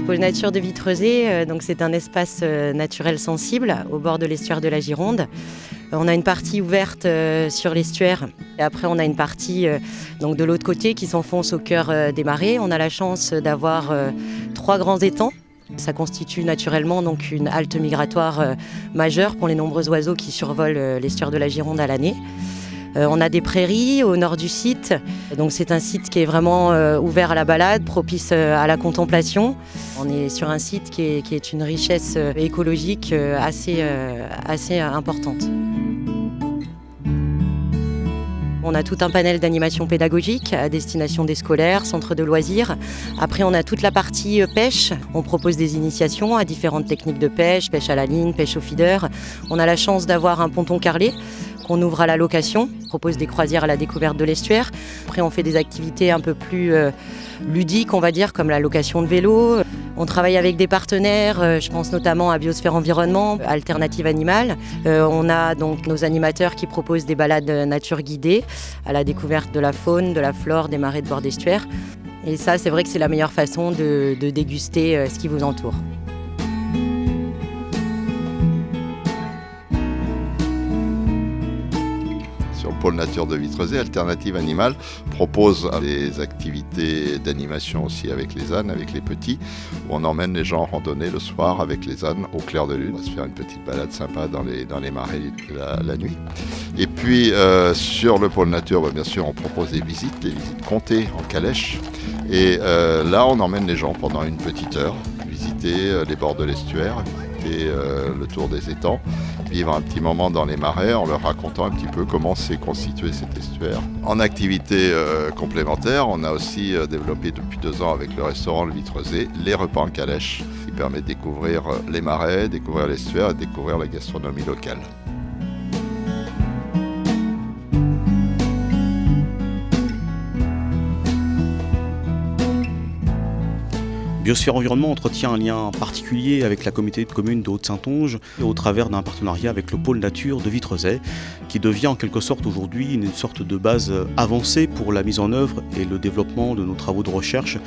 Pôle Nature de Vitrezay, donc c'est un espace naturel sensible au bord de l'estuaire de la Gironde. On a une partie ouverte sur l'estuaire et après on a une partie donc de l'autre côté qui s'enfonce au cœur des marais. On a la chance d'avoir 3 grands étangs. Ça constitue naturellement donc une halte migratoire majeure pour les nombreux oiseaux qui survolent l'estuaire de la Gironde à l'année. On a des prairies au nord du site, donc c'est un site qui est vraiment ouvert à la balade, propice à la contemplation. On est sur un site qui est une richesse écologique assez importante. On a tout un panel d'animation pédagogique à destination des scolaires, centres de loisirs. Après, on a toute la partie pêche. On propose des initiations à différentes techniques de pêche, pêche à la ligne, pêche au feeder. On a la chance d'avoir un ponton carrelé qu'on ouvre à la location. On propose des croisières à la découverte de l'estuaire. Après, on fait des activités un peu plus ludiques, on va dire, comme la location de vélo. On travaille avec des partenaires, je pense notamment à Biosphère Environnement, Alternative Animale. On a donc nos animateurs qui proposent des balades nature guidées à la découverte de la faune, de la flore, des marais de bord d'estuaire. Et ça, c'est vrai que c'est la meilleure façon de déguster ce qui vous entoure. Sur le pôle nature de Vitrezay, Alternative Animale propose des activités d'animation aussi avec les ânes, avec les petits, où on emmène les gens en randonnée le soir avec les ânes au clair de lune. On va se faire une petite balade sympa dans les marais la nuit. Et puis sur le pôle nature, bien sûr, on propose des visites comptées en calèche. Et là, on emmène les gens pendant une petite heure, visiter les bords de l'estuaire, visiter le tour des étangs, vivre un petit moment dans les marais en leur racontant un petit peu comment s'est constitué cet estuaire. En activité complémentaire, on a aussi développé depuis 2 ans avec le restaurant Le Vitrezay les repas en calèche qui permet de découvrir les marais, découvrir l'estuaire et découvrir la gastronomie locale. Biosphère Environnement entretient un lien particulier avec la communauté de communes de Haute-Saintonge au travers d'un partenariat avec le pôle nature de Vitrezay qui devient en quelque sorte aujourd'hui une sorte de base avancée pour la mise en œuvre et le développement de nos travaux de recherche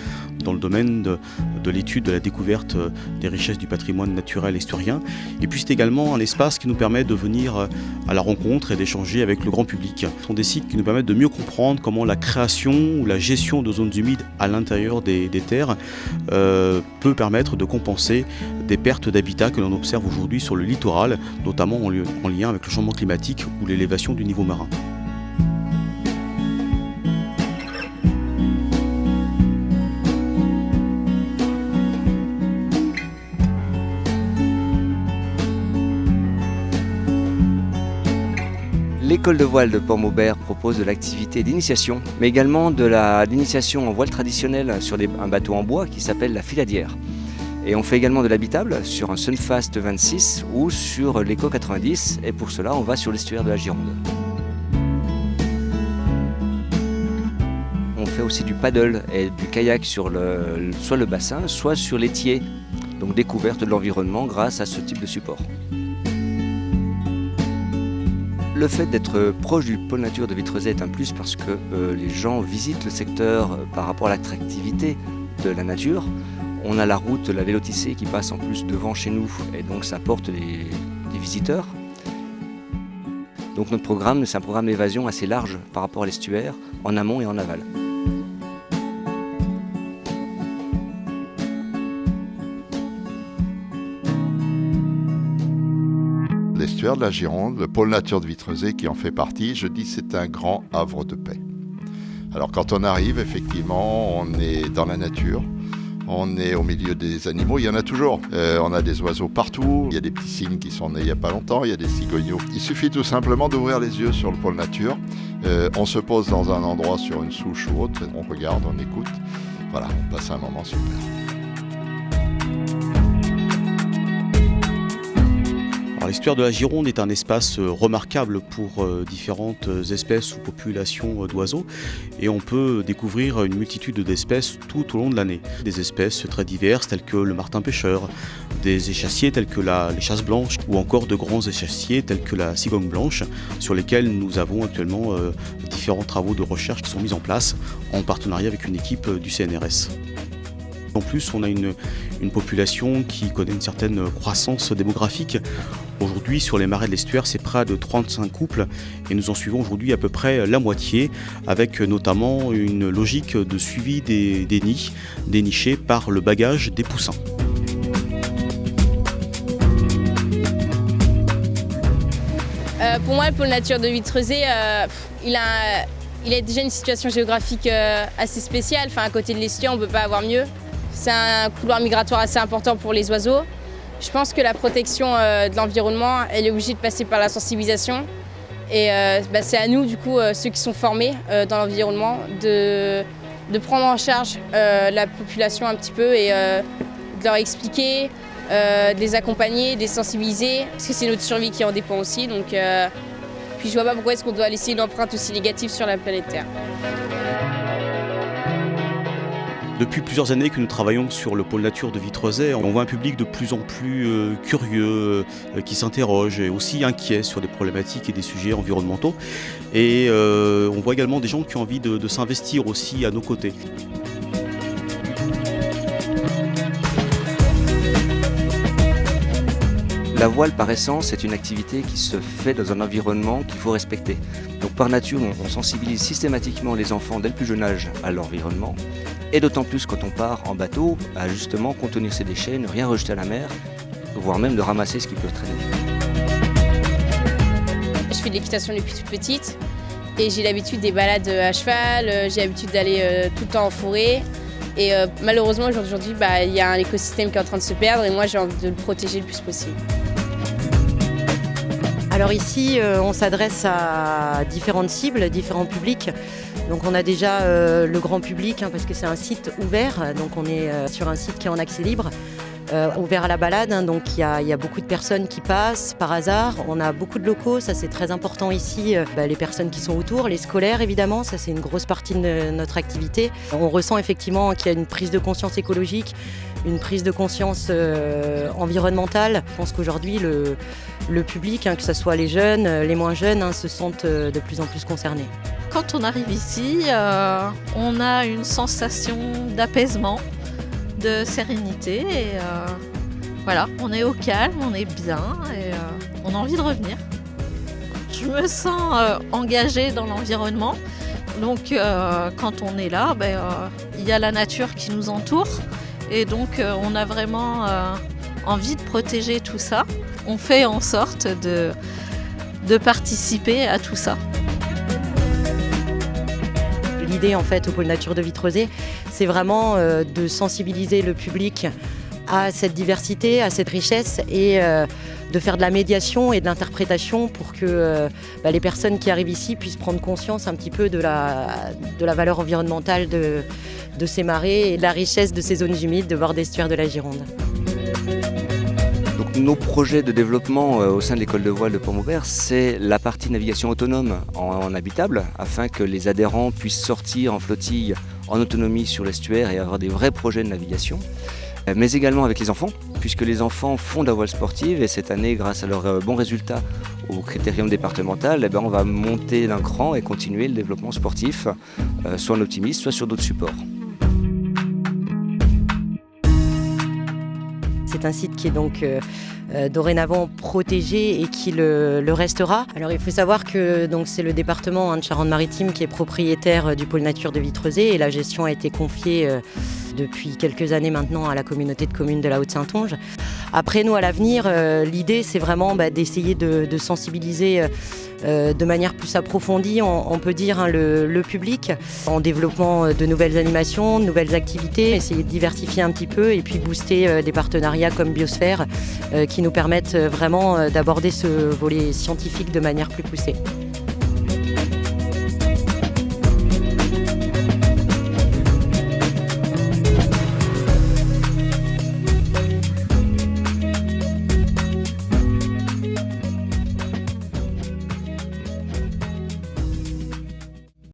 dans le domaine de l'étude, de la découverte des richesses du patrimoine naturel estuarien. Et puis c'est également un espace qui nous permet de venir à la rencontre et d'échanger avec le grand public. Ce sont des sites qui nous permettent de mieux comprendre comment la création ou la gestion de zones humides à l'intérieur des terres peut permettre de compenser des pertes d'habitat que l'on observe aujourd'hui sur le littoral, notamment en lien avec le changement climatique ou l'élévation du niveau marin. L'école de voile de Port-Maubert propose de l'activité d'initiation, mais également de l'initiation en voile traditionnelle sur un bateau en bois qui s'appelle la filadière. Et on fait également de l'habitable sur un Sunfast 26 ou sur l'Eco 90, et pour cela on va sur l'estuaire de la Gironde. On fait aussi du paddle et du kayak sur soit le bassin, soit sur l'étier, donc découverte de l'environnement grâce à ce type de support. Le fait d'être proche du pôle nature de Vitrezay est un plus parce que les gens visitent le secteur par rapport à l'attractivité de la nature. On a la route, la Vélotissée qui passe en plus devant chez nous et donc ça apporte des visiteurs. Donc notre programme, c'est un programme d'évasion assez large par rapport à l'estuaire, en amont et en aval. L'estuaire de la Gironde, le pôle nature de Vitrezay qui en fait partie, je dis c'est un grand havre de paix. Alors quand on arrive, effectivement, on est dans la nature, on est au milieu des animaux, il y en a toujours. On a des oiseaux partout, il y a des petits cygnes qui sont nés il n'y a pas longtemps, il y a des cigogneaux. Il suffit tout simplement d'ouvrir les yeux sur le pôle nature. On se pose dans un endroit sur une souche ou autre, on regarde, on écoute. Voilà, on passe un moment super. L'estuaire de la Gironde est un espace remarquable pour différentes espèces ou populations d'oiseaux et on peut découvrir une multitude d'espèces tout au long de l'année. Des espèces très diverses telles que le martin pêcheur, des échassiers tels que les chasses blanches ou encore de grands échassiers tels que la cigogne blanche sur lesquels nous avons actuellement différents travaux de recherche qui sont mis en place en partenariat avec une équipe du CNRS. En plus, on a une population qui connaît une certaine croissance démographique. Aujourd'hui, sur les marais de l'estuaire, c'est près de 35 couples et nous en suivons aujourd'hui à peu près la moitié, avec notamment une logique de suivi des nids dénichés par le bagage des poussins. Pour moi, le pôle nature de Vitreuzé, il a déjà une situation géographique assez spéciale. Enfin, à côté de l'estuaire, on ne peut pas avoir mieux. C'est un couloir migratoire assez important pour les oiseaux. Je pense que la protection de l'environnement, elle est obligée de passer par la sensibilisation. Et c'est à nous, du coup, ceux qui sont formés dans l'environnement, de prendre en charge la population un petit peu et de leur expliquer, de les accompagner, de les sensibiliser, parce que c'est notre survie qui en dépend aussi. Donc, puis je vois pas pourquoi est-ce qu'on doit laisser une empreinte aussi négative sur la planète Terre. Depuis plusieurs années que nous travaillons sur le pôle nature de Vitreuzé, on voit un public de plus en plus curieux, qui s'interroge et aussi inquiet sur des problématiques et des sujets environnementaux. Et on voit également des gens qui ont envie de s'investir aussi à nos côtés. La voile, par essence, est une activité qui se fait dans un environnement qu'il faut respecter. Donc par nature, on sensibilise systématiquement les enfants dès le plus jeune âge à l'environnement. Et d'autant plus quand on part en bateau, à justement contenir ses déchets, ne rien rejeter à la mer, voire même de ramasser ce qui peut traîner. Je fais de l'équitation depuis toute petite et j'ai l'habitude des balades à cheval, j'ai l'habitude d'aller tout le temps en forêt. Et malheureusement aujourd'hui, il y a un écosystème qui est en train de se perdre et moi j'ai envie de le protéger le plus possible. Alors ici, on s'adresse à différentes cibles, différents publics. Donc on a déjà le grand public, parce que c'est un site ouvert, donc on est sur un site qui est en accès libre, ouvert à la balade, donc il y a beaucoup de personnes qui passent par hasard. On a beaucoup de locaux, ça c'est très important ici, les personnes qui sont autour, les scolaires évidemment, ça c'est une grosse partie de notre activité. On ressent effectivement qu'il y a une prise de conscience écologique, une prise de conscience environnementale. Je pense qu'aujourd'hui le public, que ce soit les jeunes, les moins jeunes, se sentent de plus en plus concernés. Quand on arrive ici, on a une sensation d'apaisement, de sérénité et voilà, on est au calme, on est bien et on a envie de revenir. Je me sens engagée dans l'environnement, donc quand on est là, il y a la nature qui nous entoure et donc on a vraiment envie de protéger tout ça. On fait en sorte de participer à tout ça. L'idée en fait au pôle nature de Vitreuzé, c'est vraiment de sensibiliser le public à cette diversité, à cette richesse et de faire de la médiation et de l'interprétation pour que les personnes qui arrivent ici puissent prendre conscience un petit peu de la valeur environnementale de ces marais et de la richesse de ces zones humides de bord d'estuaire de la Gironde. Donc, nos projets de développement au sein de l'école de voile de Pont-Maubert, c'est la partie navigation autonome en habitable, afin que les adhérents puissent sortir en flottille en autonomie sur l'estuaire et avoir des vrais projets de navigation. Mais également avec les enfants, puisque les enfants font de la voile sportive et cette année, grâce à leurs bons résultats au critérium départemental, on va monter d'un cran et continuer le développement sportif, soit en optimiste, soit sur d'autres supports. C'est un site qui est donc dorénavant protégé et qui le restera. Alors il faut savoir que c'est le département de Charente-Maritime qui est propriétaire du pôle nature de Vitreuzé et la gestion a été confiée depuis quelques années maintenant à la communauté de communes de la Haute-Saintonge. Après nous à l'avenir, l'idée c'est vraiment d'essayer de sensibiliser de manière plus approfondie, on peut dire, le public, en développant de nouvelles animations, de nouvelles activités, essayer de diversifier un petit peu et puis booster des partenariats comme Biosphère qui nous permettent vraiment d'aborder ce volet scientifique de manière plus poussée.